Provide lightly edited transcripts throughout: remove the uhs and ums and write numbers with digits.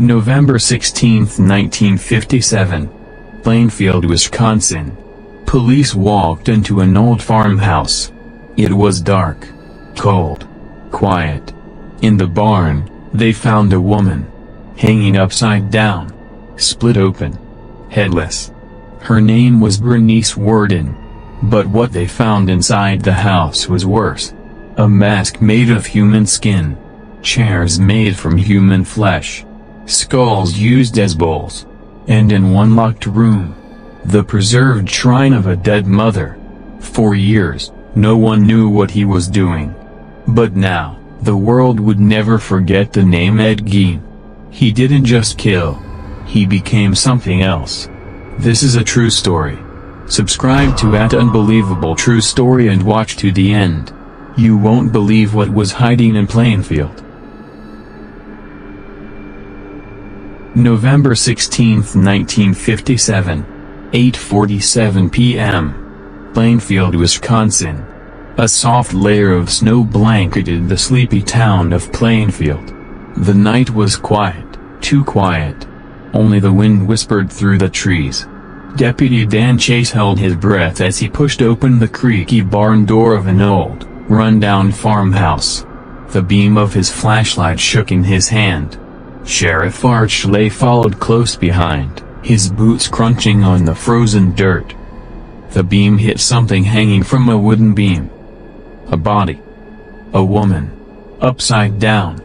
November 16, 1957. Plainfield, Wisconsin. Police walked into an old farmhouse. It was dark, cold, quiet. In the barn, they found a woman, hanging upside down, split open, headless. Her name was Bernice Worden. But what they found inside the house was worse. A mask made of human skin, chairs made from human flesh, skulls used as bowls, and in one locked room, the preserved shrine of a dead mother. For years, no one knew what he was doing. But now, the world would never forget the name Ed Gein. He didn't just kill. He became something else. This is a true story. Subscribe to @Unbelievable True Story and watch to the end. You won't believe what was hiding in Plainfield. November 16, 1957. 8:47 p.m. Plainfield, Wisconsin. A soft layer of snow blanketed the sleepy town of Plainfield. The night was quiet, too quiet. Only the wind whispered through the trees. Deputy Dan Chase held his breath as he pushed open the creaky barn door of an old, run-down farmhouse. The beam of his flashlight shook in his hand. Sheriff Archley followed close behind, his boots crunching on the frozen dirt. The beam hit something hanging from a wooden beam. A body. A woman. Upside down.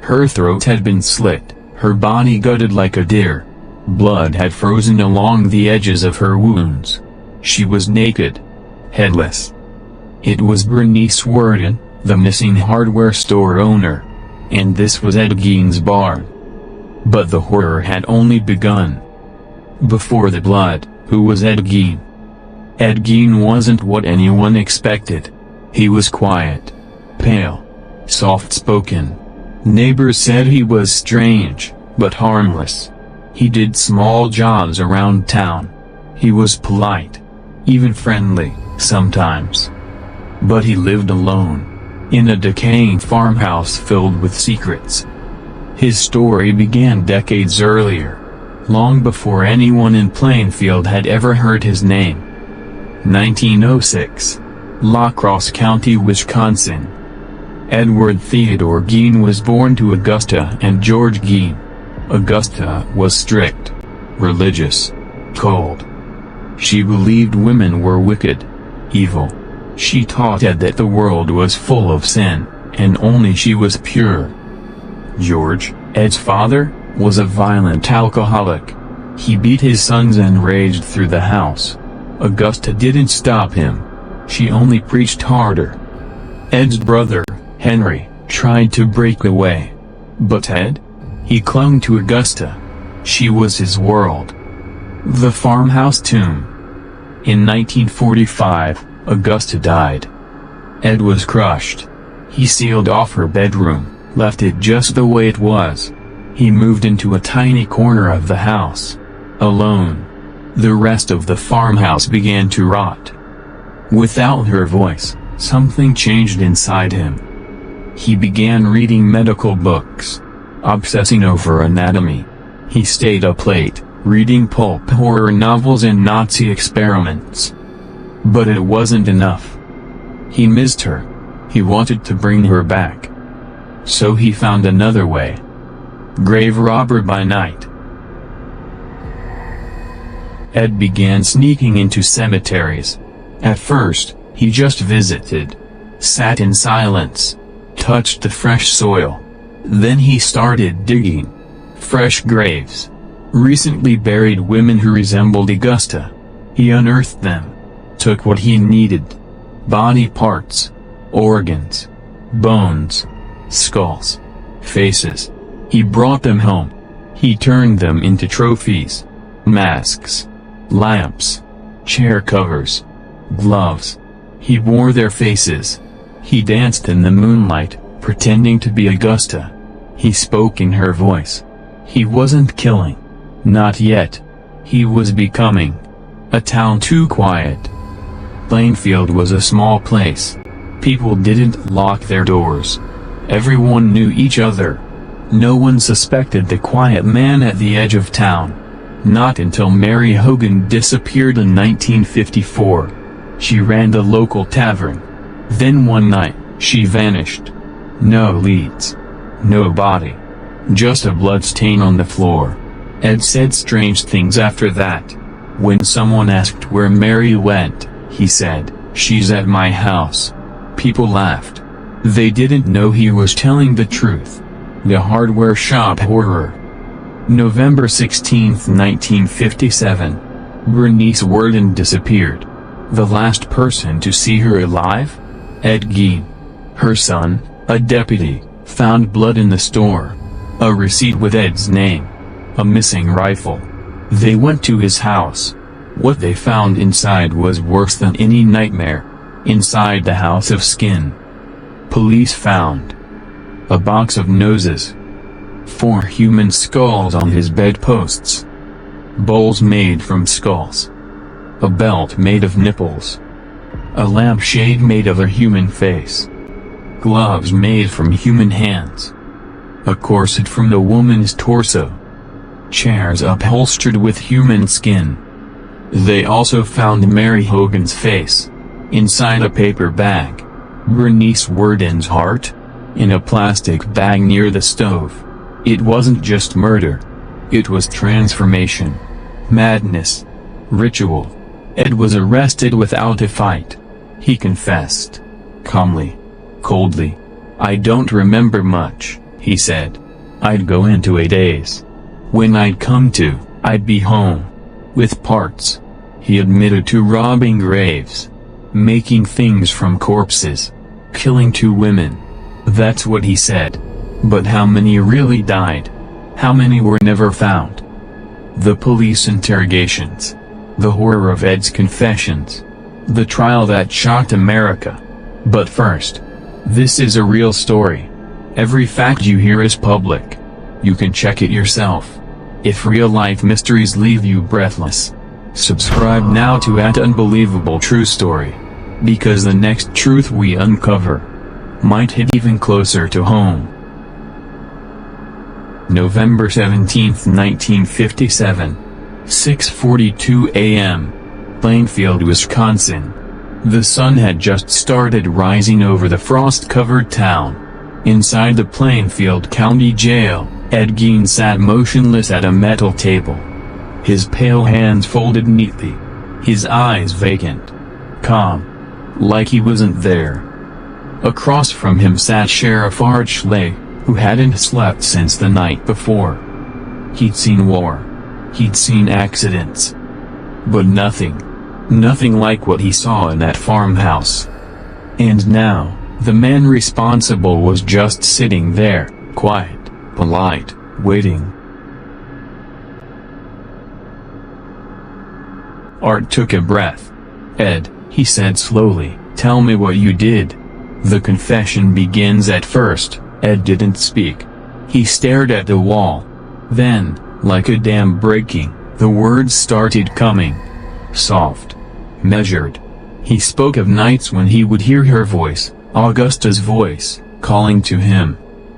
Her throat had been slit, her body gutted like a deer. Blood had frozen along the edges of her wounds. She was naked. Headless. It was Bernice Worden, the missing hardware store owner. And this was Ed Gein's barn. But the horror had only begun. Before the blood, who was Ed Gein? Ed Gein wasn't what anyone expected. He was quiet, pale, soft-spoken. Neighbors said he was strange, but harmless. He did small jobs around town. He was polite, even friendly, sometimes. But he lived alone, in a decaying farmhouse filled with secrets. His story began decades earlier, long before anyone in Plainfield had ever heard his name. 1906. La Crosse County, Wisconsin. Edward Theodore Gein was born to Augusta and George Gein. Augusta was strict, religious, cold. She believed women were wicked, evil. She taught Ed that the world was full of sin, and only she was pure. George, Ed's father, was a violent alcoholic. He beat his sons and raged through the house. Augusta didn't stop him. She only preached harder. Ed's brother, Henry, tried to break away. But Ed? He clung to Augusta. She was his world. The farmhouse tomb. In 1945, Augusta died. Ed was crushed. He sealed off her bedroom, left it just the way it was. He moved into a tiny corner of the house. Alone. The rest of the farmhouse began to rot. Without her voice, something changed inside him. He began reading medical books, obsessing over anatomy. He stayed up late, reading pulp horror novels and Nazi experiments. But it wasn't enough. He missed her. He wanted to bring her back. So he found another way. Grave robber by night. Ed began sneaking into cemeteries. At first, he just visited, sat in silence, touched the fresh soil. Then he started digging. Fresh graves. Recently buried women who resembled Augusta. He unearthed them. Took what he needed. Body parts. Organs. Bones. Skulls. Faces. He brought them home. He turned them into trophies. Masks. Lamps. Chair covers. Gloves. He wore their faces. He danced in the moonlight, pretending to be Augusta. He spoke in her voice. He wasn't killing. Not yet. He was becoming. A town too quiet. Plainfield was a small place. People didn't lock their doors. Everyone knew each other. No one suspected the quiet man at the edge of town. Not until Mary Hogan disappeared in 1954. She ran the local tavern. Then one night, she vanished. No leads. No body. Just a bloodstain on the floor. Ed said strange things after that. When someone asked where Mary went, he said, "She's at my house." People laughed. They didn't know he was telling the truth. The hardware shop horror. November 16, 1957. Bernice Worden disappeared. The last person to see her alive? Ed Gein. Her son, a deputy, found blood in the store. A receipt with Ed's name. A missing rifle. They went to his house. What they found inside was worse than any nightmare. Inside the house of skin, police found a box of noses, 4 human skulls on his bedposts, bowls made from skulls, a belt made of nipples, a lampshade made of a human face, gloves made from human hands, a corset from the woman's torso, chairs upholstered with human skin. They also found Mary Hogan's face, inside a paper bag, Bernice Worden's heart, in a plastic bag near the stove. It wasn't just murder. It was transformation, madness, ritual. Ed was arrested without a fight. He confessed. Calmly. Coldly. "I don't remember much," he said. "I'd go into a daze. When I'd come to, I'd be home. With parts." He admitted to robbing graves. Making things from corpses. Killing 2 women. That's what he said. But how many really died? How many were never found? The police interrogations. The horror of Ed's confessions. The trial that shocked America. But first, this is a real story. Every fact you hear is public. You can check it yourself. If real-life mysteries leave you breathless, subscribe now to @Unbelievable True Story. Because the next truth we uncover might hit even closer to home. November 17, 1957. 6:42 a.m. Plainfield, Wisconsin. The sun had just started rising over the frost-covered town. Inside the Plainfield County Jail, Ed Gein sat motionless at a metal table. His pale hands folded neatly. His eyes vacant. Calm. Like he wasn't there. Across from him sat Sheriff Art Schley, who hadn't slept since the night before. He'd seen war. He'd seen accidents. But nothing like what he saw in that farmhouse. And now, the man responsible was just sitting there, quiet, polite, waiting. Art took a breath. "Ed," he said slowly, "tell me what you did." The confession begins. At first, Ed didn't speak. He stared at the wall. Then, like a dam breaking, the words started coming. Soft. Measured. He spoke of nights when he would hear her voice, Augusta's voice, calling to him.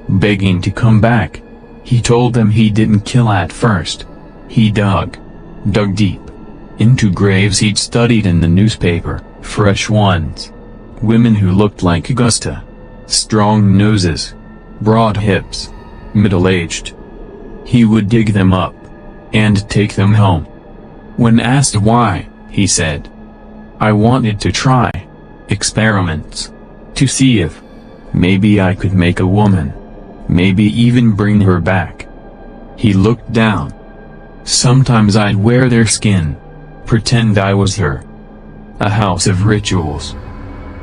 Begging to come back. He told them he didn't kill at first. He dug deep. Into graves he'd studied in the newspaper, fresh ones. Women who looked like Augusta. Strong noses. Broad hips. Middle-aged. He would dig them up. And take them home. When asked why, he said, "I wanted to try experiments. To see if maybe I could make a woman. Maybe even bring her back." He looked down. "Sometimes I'd wear their skin. Pretend I was her." A house of rituals.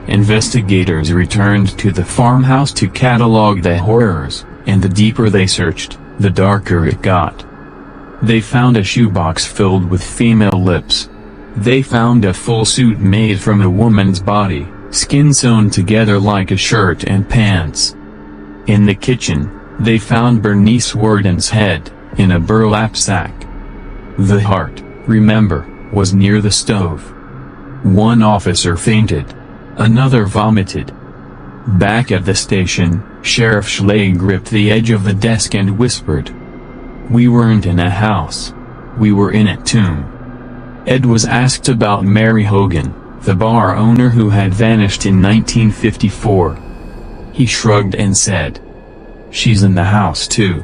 Investigators returned to the farmhouse to catalog the horrors, and the deeper they searched, the darker it got. They found a shoebox filled with female lips. They found a full suit made from a woman's body, skin sewn together like a shirt and pants. In the kitchen, they found Bernice Worden's head, in a burlap sack. The heart, remember, was near the stove. One officer fainted. Another vomited. Back at the station, Sheriff Schley gripped the edge of the desk and whispered, "We weren't in a house. We were in a tomb." Ed was asked about Mary Hogan, the bar owner who had vanished in 1954. He shrugged and said, "She's in the house too.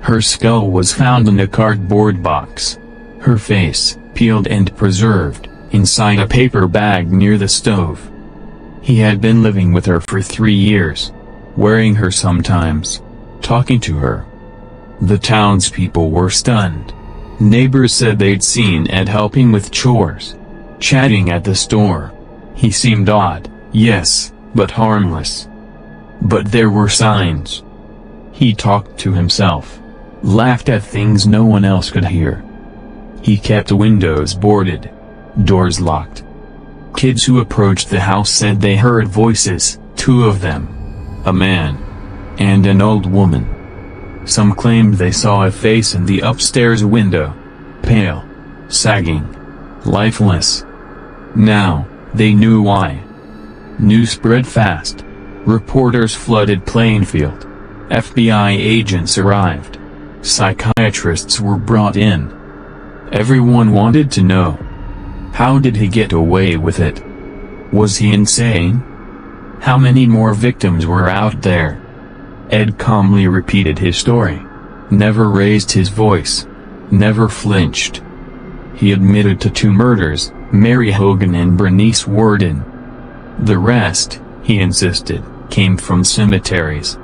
Her skull was found in a cardboard box. Her face, peeled and preserved, inside a paper bag near the stove. He had been living with her for 3 years, wearing her sometimes, talking to her." The townspeople were stunned. Neighbors said they'd seen Ed helping with chores, chatting at the store. He seemed odd, yes, but harmless. But there were signs. He talked to himself, laughed at things no one else could hear. He kept windows boarded, doors locked. Kids who approached the house said they heard voices, 2 of them, a man and an old woman. Some claimed they saw a face in the upstairs window, pale, sagging, lifeless. Now, they knew why. News spread fast. Reporters flooded Plainfield. FBI agents arrived. Psychiatrists were brought in. Everyone wanted to know. How did he get away with it? Was he insane? How many more victims were out there? Ed calmly repeated his story. Never raised his voice. Never flinched. He admitted to 2 murders, Mary Hogan and Bernice Worden. The rest, he insisted, came from cemeteries.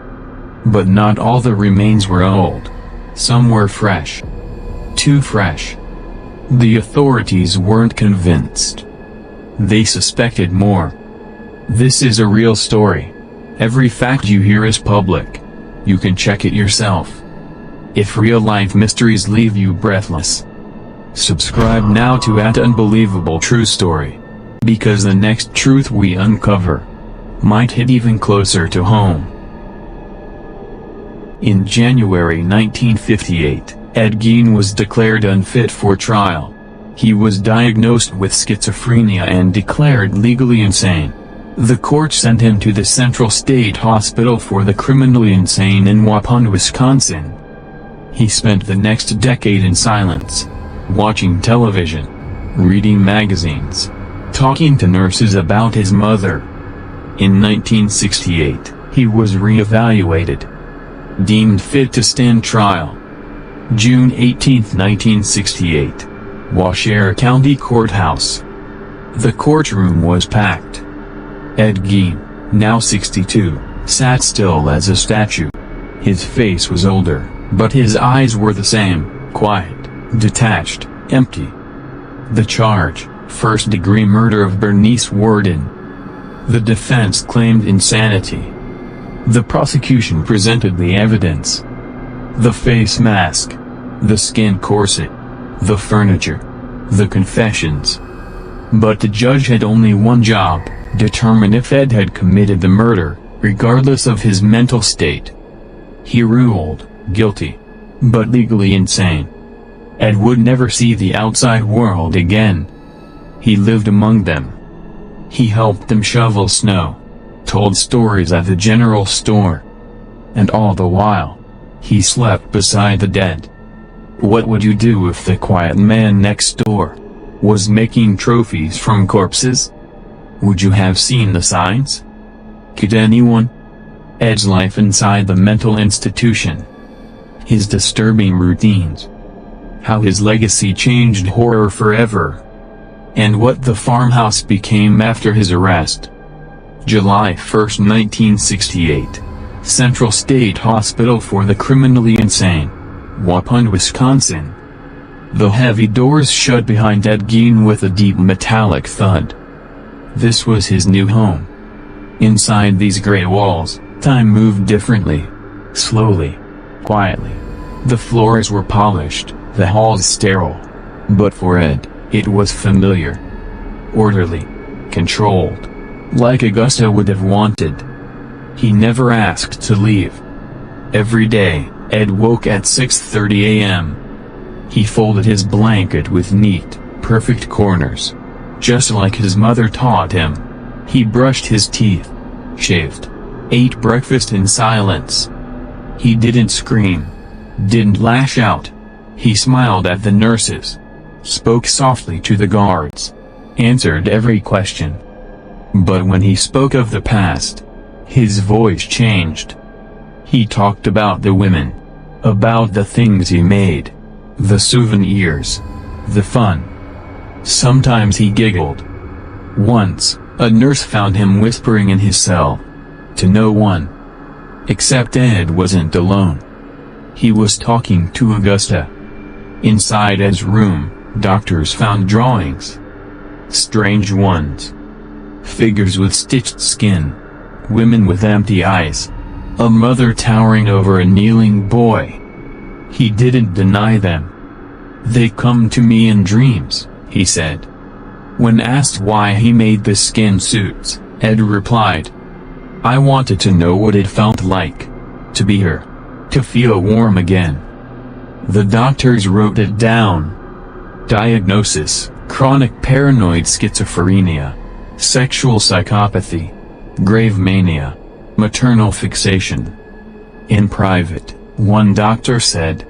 But not all the remains were old. Some were fresh. Too fresh. The authorities weren't convinced. They suspected more. This is a real story. Every fact you hear is public. You can check it yourself. If real-life mysteries leave you breathless, subscribe now to @Unbelievable True Story. Because the next truth we uncover might hit even closer to home. In January 1958, Ed Gein was declared unfit for trial. He was diagnosed with schizophrenia and declared legally insane. The court sent him to the Central State Hospital for the Criminally Insane in Waupun, Wisconsin. He spent the next decade in silence, watching television, reading magazines, talking to nurses about his mother. In 1968, he was re-evaluated, deemed fit to stand trial. June 18, 1968, Washoe County Courthouse. The courtroom was packed. Ed Gein, now 62, sat still as a statue. His face was older, but his eyes were the same, quiet, detached, empty. The charge, first-degree murder of Bernice Worden. The defense claimed insanity. The prosecution presented the evidence. The face mask, the skin corset, the furniture, the confessions. But the judge had only one job: determine if Ed had committed the murder, regardless of his mental state. He ruled guilty, but legally insane. Ed would never see the outside world again. He lived among them. He helped them shovel snow, told stories at the general store. And all the while, he slept beside the dead. What would you do if the quiet man next door was making trophies from corpses? Would you have seen the signs? Could anyone? Ed's life inside the mental institution. His disturbing routines. How his legacy changed horror forever. And what the farmhouse became after his arrest. July 1, 1968. Central State Hospital for the Criminally Insane, Waupun, Wisconsin. The heavy doors shut behind Ed Gein with a deep metallic thud. This was his new home. Inside these gray walls, time moved differently. Slowly. Quietly. The floors were polished, the halls sterile. But for Ed, it was familiar. Orderly. Controlled. Like Augusta would have wanted. He never asked to leave. Every day, Ed woke at 6:30 a.m. He folded his blanket with neat, perfect corners. Just like his mother taught him. He brushed his teeth, shaved, ate breakfast in silence. He didn't scream, didn't lash out. He smiled at the nurses, spoke softly to the guards, answered every question. But when he spoke of the past, his voice changed. He talked about the women, about the things he made, the souvenirs, the fun. Sometimes he giggled. Once, a nurse found him whispering in his cell. To no one. Except Ed wasn't alone. He was talking to Augusta. Inside Ed's room, doctors found drawings. Strange ones. Figures with stitched skin. Women with empty eyes. A mother towering over a kneeling boy. He didn't deny them. "They come to me in dreams," he said. When asked why he made the skin suits, Ed replied, "I wanted to know what it felt like. To be her. To feel warm again." The doctors wrote it down. Diagnosis: chronic paranoid schizophrenia, sexual psychopathy, grave mania, maternal fixation. In private, one doctor said,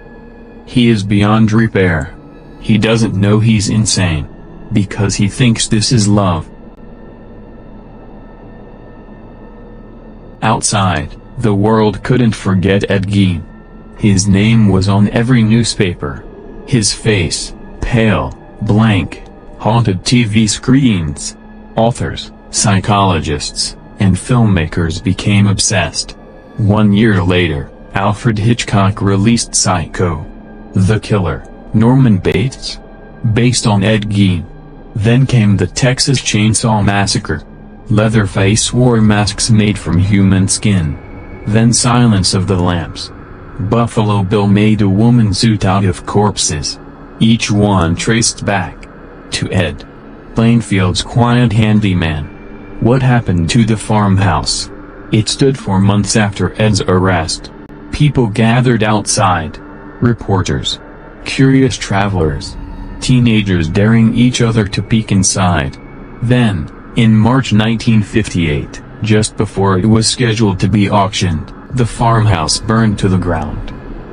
"He is beyond repair. He doesn't know he's insane, because he thinks this is love." Outside, the world couldn't forget Ed Gein. His name was on every newspaper. His face, pale, blank, haunted TV screens. Authors, psychologists, and filmmakers became obsessed. 1 year later, Alfred Hitchcock released Psycho. The Killer, Norman Bates, based on Ed Gein. Then came the Texas Chainsaw Massacre. Leatherface wore masks made from human skin. Then Silence of the Lambs. Buffalo Bill made a woman suit out of corpses. Each one traced back to Ed Plainfield's quiet handyman. What happened to the farmhouse? It stood for months after Ed's arrest. People gathered outside. Reporters. Curious travelers. Teenagers daring each other to peek inside. Then, in March 1958, just before it was scheduled to be auctioned, the farmhouse burned to the ground.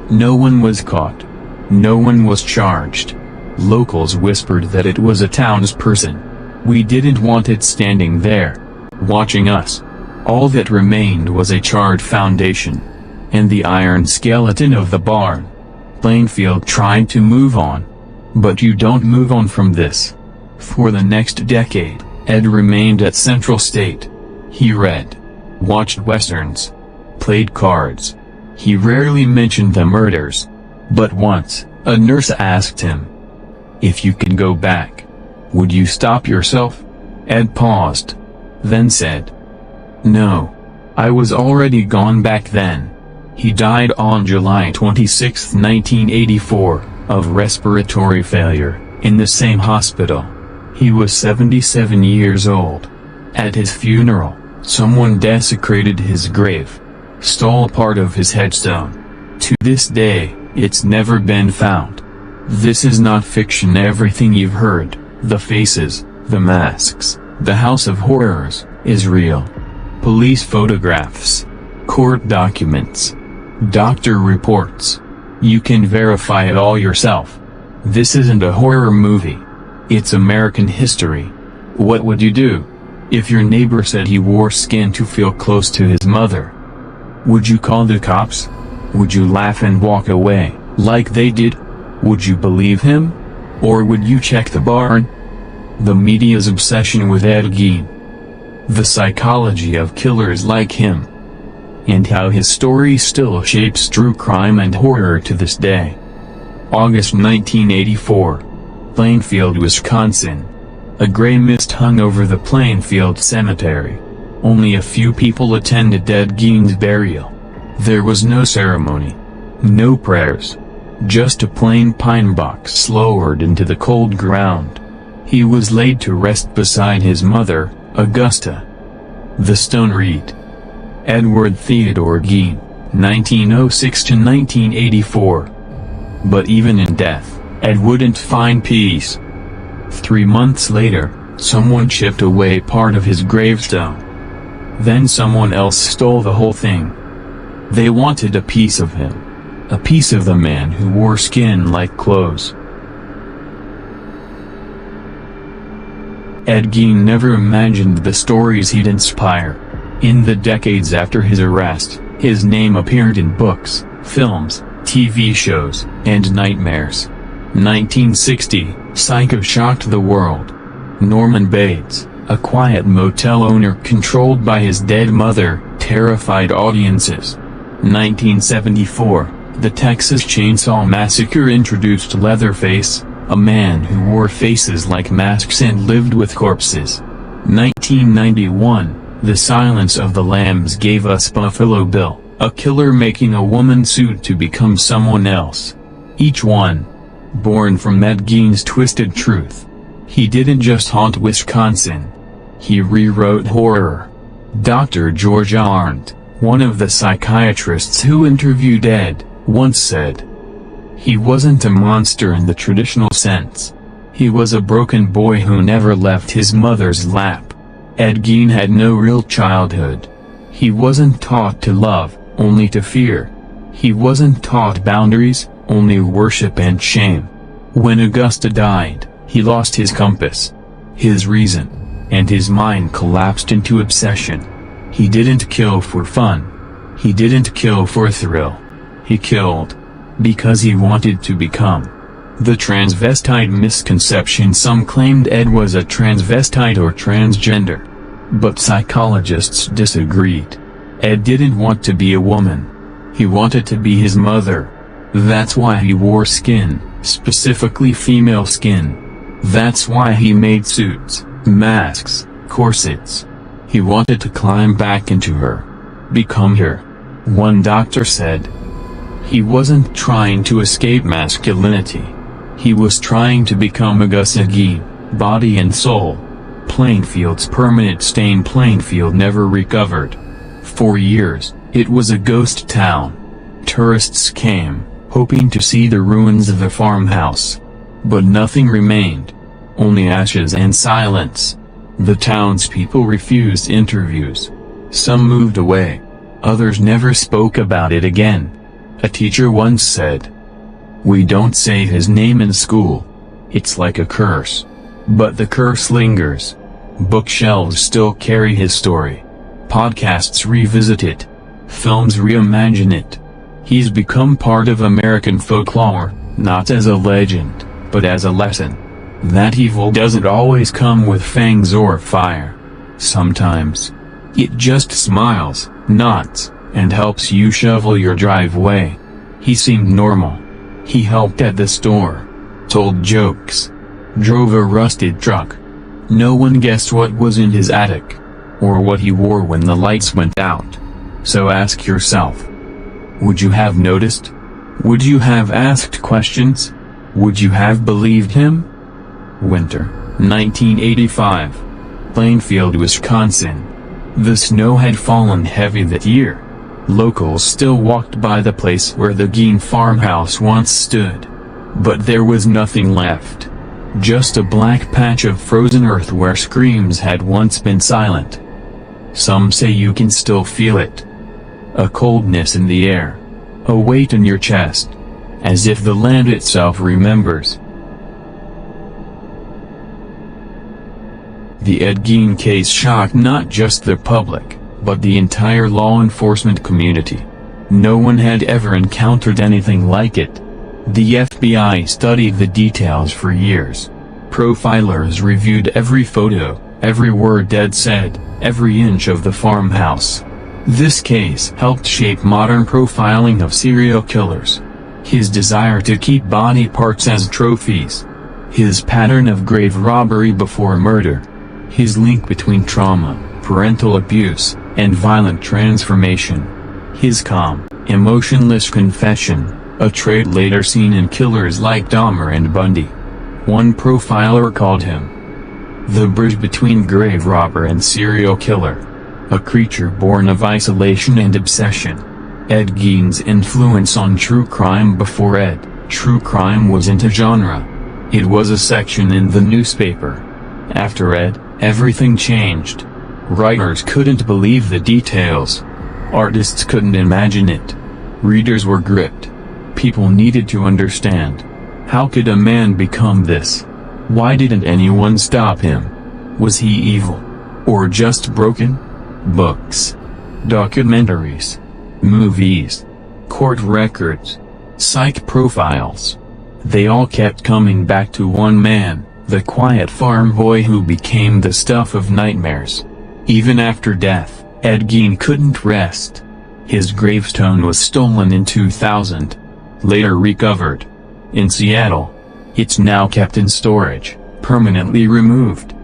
No one was caught. No one was charged. Locals whispered that it was a townsperson. We didn't want it standing there, watching us. All that remained was a charred foundation, and the iron skeleton of the barn. Plainfield tried to move on. But you don't move on from this. For the next decade, Ed remained at Central State. He read, watched westerns, played cards. He rarely mentioned the murders. But once, a nurse asked him, "If you could go back, would you stop yourself?" Ed paused, then said, "No. I was already gone back then." He died on July 26, 1984, of respiratory failure, in the same hospital. He was 77 years old. At his funeral, someone desecrated his grave, stole part of his headstone. To this day, it's never been found. This is not fiction. Everything you've heard, the faces, the masks, the house of horrors, is real. Police photographs, court documents, doctor reports. You can verify it all yourself. This isn't a horror movie. It's American history. What would you do if your neighbor said he wore skin to feel close to his mother? Would you call the cops? Would you laugh and walk away, like they did? Would you believe him? Or would you check the barn? The media's obsession with Ed Gein. The psychology of killers like him. And how his story still shapes true crime and horror to this day. August 1984. Plainfield, Wisconsin. A gray mist hung over the Plainfield Cemetery. Only a few people attended Ed Gein's burial. There was no ceremony. No prayers. Just a plain pine box lowered into the cold ground. He was laid to rest beside his mother, Augusta. The stone read, Edward Theodore Gein, 1906 to 1984. But even in death, Ed wouldn't find peace. 3 months later, someone chipped away part of his gravestone. Then someone else stole the whole thing. They wanted a piece of him. A piece of the man who wore skin like clothes. Ed Gein never imagined the stories he'd inspire. In the decades after his arrest, his name appeared in books, films, TV shows, and nightmares. 1960, Psycho shocked the world. Norman Bates, a quiet motel owner controlled by his dead mother, terrified audiences. 1974, the Texas Chainsaw Massacre introduced Leatherface, a man who wore faces like masks and lived with corpses. 1991, The Silence of the Lambs gave us Buffalo Bill, a killer making a woman suit to become someone else. Each one born from Ed Gein's twisted truth. He didn't just haunt Wisconsin. He rewrote horror. Dr. George Arndt, one of the psychiatrists who interviewed Ed, once said, "He wasn't a monster in the traditional sense. He was a broken boy who never left his mother's lap." Ed Gein had no real childhood. He wasn't taught to love, only to fear. He wasn't taught boundaries, only worship and shame. When Augusta died, he lost his compass, his reason, and his mind collapsed into obsession. He didn't kill for fun. He didn't kill for thrill. He killed because he wanted to become. The transvestite misconception: some claimed Ed was a transvestite or transgender. But psychologists disagreed. Ed didn't want to be a woman. He wanted to be his mother. That's why he wore skin, specifically female skin. That's why he made suits, masks, corsets. He wanted to climb back into her. Become her. One doctor said. He wasn't trying to escape masculinity. He was trying to become Augusta Gein, body and soul. Plainfield's permanent stain. Plainfield never recovered. For years, it was a ghost town. Tourists came, hoping to see the ruins of the farmhouse. But nothing remained. Only ashes and silence. The townspeople refused interviews. Some moved away. Others never spoke about it again. A teacher once said, "We don't say his name in school. It's like a curse." But the curse lingers. Bookshelves still carry his story. Podcasts revisit it. Films reimagine it. He's become part of American folklore, not as a legend, but as a lesson. That evil doesn't always come with fangs or fire. Sometimes it just smiles, nods, and helps you shovel your driveway. He seemed normal. He helped at the store, told jokes, drove a rusted truck. No one guessed what was in his attic, or what he wore when the lights went out. So ask yourself, would you have noticed? Would you have asked questions? Would you have believed him? Winter, 1985. Plainfield, Wisconsin. The snow had fallen heavy that year. Locals still walked by the place where the Gein farmhouse once stood. But there was nothing left. Just a black patch of frozen earth where screams had once been silent. Some say you can still feel it. A coldness in the air. A weight in your chest. As if the land itself remembers. The Ed Gein case shocked not just the public, but the entire law enforcement community. No one had ever encountered anything like it. The FBI studied the details for years. Profilers reviewed every photo, every word Ed said, every inch of the farmhouse. This case helped shape modern profiling of serial killers. His desire to keep body parts as trophies. His pattern of grave robbery before murder. His link between trauma, parental abuse, and violent transformation. His calm, emotionless confession, a trait later seen in killers like Dahmer and Bundy. One profiler called him the bridge between grave robber and serial killer. A creature born of isolation and obsession. Ed Gein's influence on true crime. Before Ed, true crime wasn't a genre. It was a section in the newspaper. After Ed, everything changed. Writers couldn't believe the details. Artists couldn't imagine it. Readers were gripped. People needed to understand. How could a man become this? Why didn't anyone stop him? Was he evil? Or just broken? Books, documentaries, movies, court records, psych profiles. They all kept coming back to one man, the quiet farm boy who became the stuff of nightmares. Even after death, Ed Gein couldn't rest. His gravestone was stolen in 2000. Later recovered. In Seattle. It's now kept in storage, permanently removed.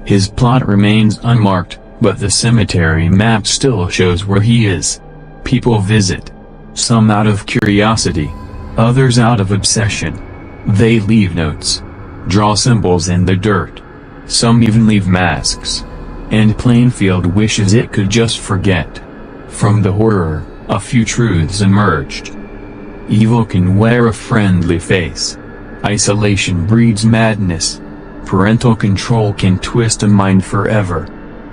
His plot remains unmarked, but the cemetery map still shows where he is. People visit. Some out of curiosity. Others out of obsession. They leave notes. Draw symbols in the dirt. Some even leave masks. And Plainfield wishes it could just forget. From the horror, a few truths emerged. Evil can wear a friendly face. Isolation breeds madness. Parental control can twist a mind forever.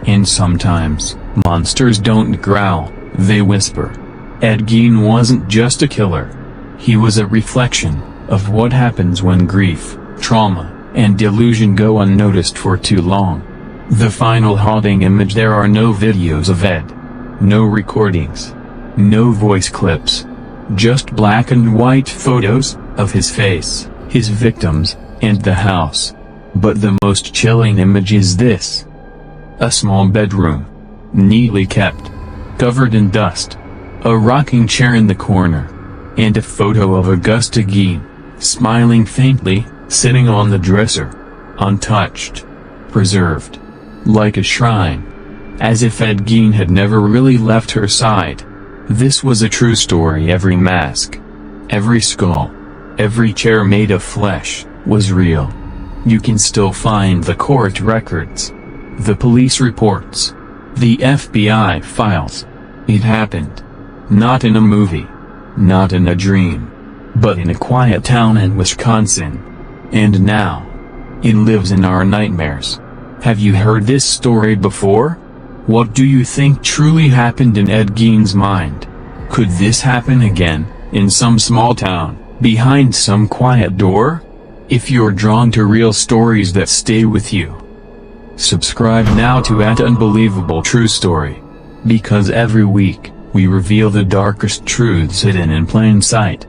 And sometimes, monsters don't growl, they whisper. Ed Gein wasn't just a killer. He was a reflection of what happens when grief, trauma, and delusion go unnoticed for too long. The final haunting image: there are no videos of Ed. No recordings. No voice clips. Just black and white photos of his face, his victims, and the house. But the most chilling image is this. A small bedroom. Neatly kept. Covered in dust. A rocking chair in the corner. And a photo of Augusta Gein, smiling faintly, sitting on the dresser. Untouched. Preserved. Like a shrine. As if Ed Gein had never really left her side. This was a true story. Every mask, every skull, every chair made of flesh, was real. You can still find the court records, the police reports, the FBI files. It happened. Not in a movie. Not in a dream. But in a quiet town in Wisconsin. And now, it lives in our nightmares. Have you heard this story before? What do you think truly happened in Ed Gein's mind? Could this happen again, in some small town, behind some quiet door? If you're drawn to real stories that stay with you, subscribe now to @Unbelievable True Story. Because every week, we reveal the darkest truths hidden in plain sight.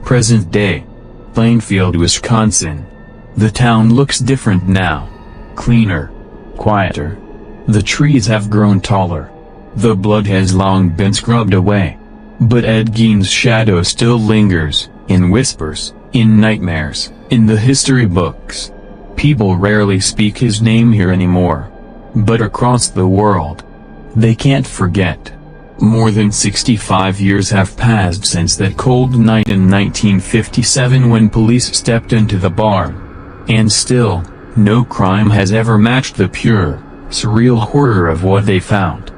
Present day. Plainfield, Wisconsin. The town looks different now. Cleaner. Quieter. The trees have grown taller. The blood has long been scrubbed away. But Ed Gein's shadow still lingers, in whispers, in nightmares, in the history books. People rarely speak his name here anymore. But across the world, they can't forget. More than 65 years have passed since that cold night in 1957 when police stepped into the barn. And still, no crime has ever matched the pure, surreal horror of what they found.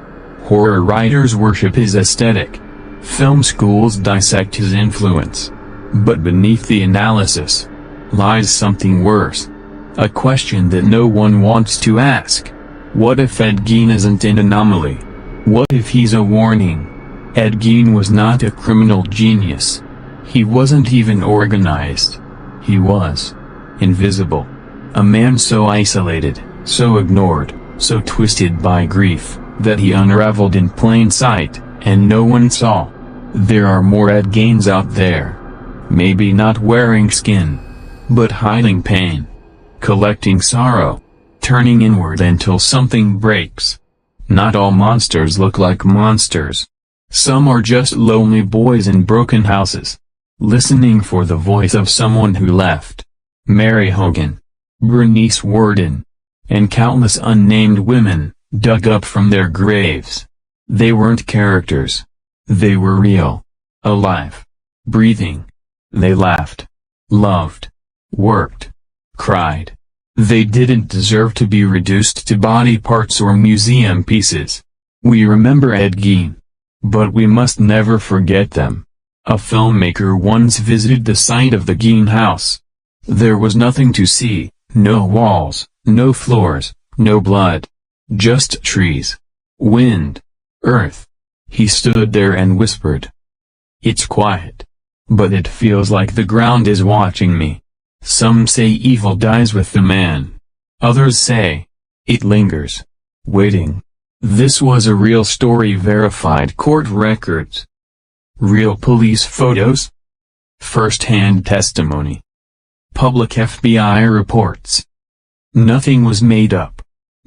Horror writers worship his aesthetic. Film schools dissect his influence. But beneath the analysis, lies something worse. A question that no one wants to ask. What if Ed Gein isn't an anomaly? What if he's a warning? Ed Gein was not a criminal genius. He wasn't even organized. He was invisible. A man so isolated, so ignored, so twisted by grief, that he unraveled in plain sight, and no one saw. There are more Ed Geins out there. Maybe not wearing skin, but hiding pain, collecting sorrow, turning inward until something breaks. Not all monsters look like monsters. Some are just lonely boys in broken houses, listening for the voice of someone who left. Mary Hogan, Bernice Worden, and countless unnamed women, dug up from their graves. They weren't characters. They were real. Alive. Breathing. They laughed. Loved. Worked. Cried. They didn't deserve to be reduced to body parts or museum pieces. We remember Ed Gein. But we must never forget them. A filmmaker once visited the site of the Gein house. There was nothing to see, no walls, no floors, No blood. Just trees. Wind. Earth. He stood there and whispered. It's quiet. But it feels like the ground is watching me. Some say evil dies with the man. Others say it lingers, waiting. This was a real story, verified court records. Real police photos. First-hand testimony. Public FBI reports. Nothing was made up.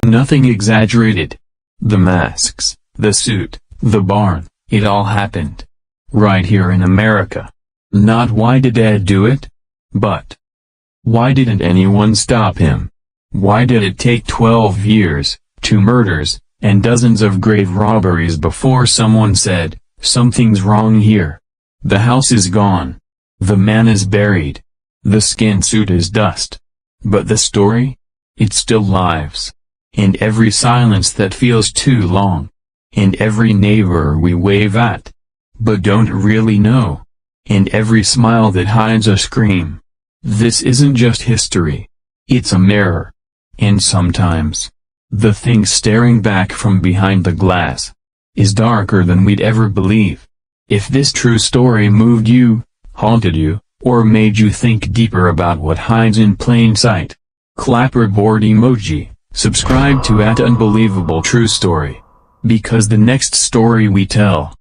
Nothing exaggerated. The masks, the suit, the barn, it all happened. Right here in America. Not why did Ed do it? But why didn't anyone stop him? Why did it take 12 years, 2 murders, and dozens of grave robberies before someone said, something's wrong here? The house is gone. The man is buried. The skin suit is dust. But the story? It still lives. And every silence that feels too long. And every neighbor we wave at, but don't really know. And every smile that hides a scream. This isn't just history. It's a mirror. And sometimes, the thing staring back from behind the glass is darker than we'd ever believe. If this true story moved you, haunted you, or made you think deeper about what hides in plain sight, clapperboard emoji, subscribe to @Unbelievable True Story. Because the next story we tell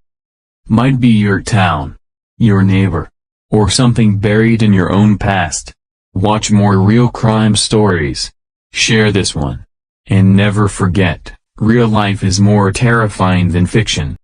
might be your town, your neighbor, or something buried in your own past. Watch more real crime stories. Share this one. And never forget, real life is more terrifying than fiction.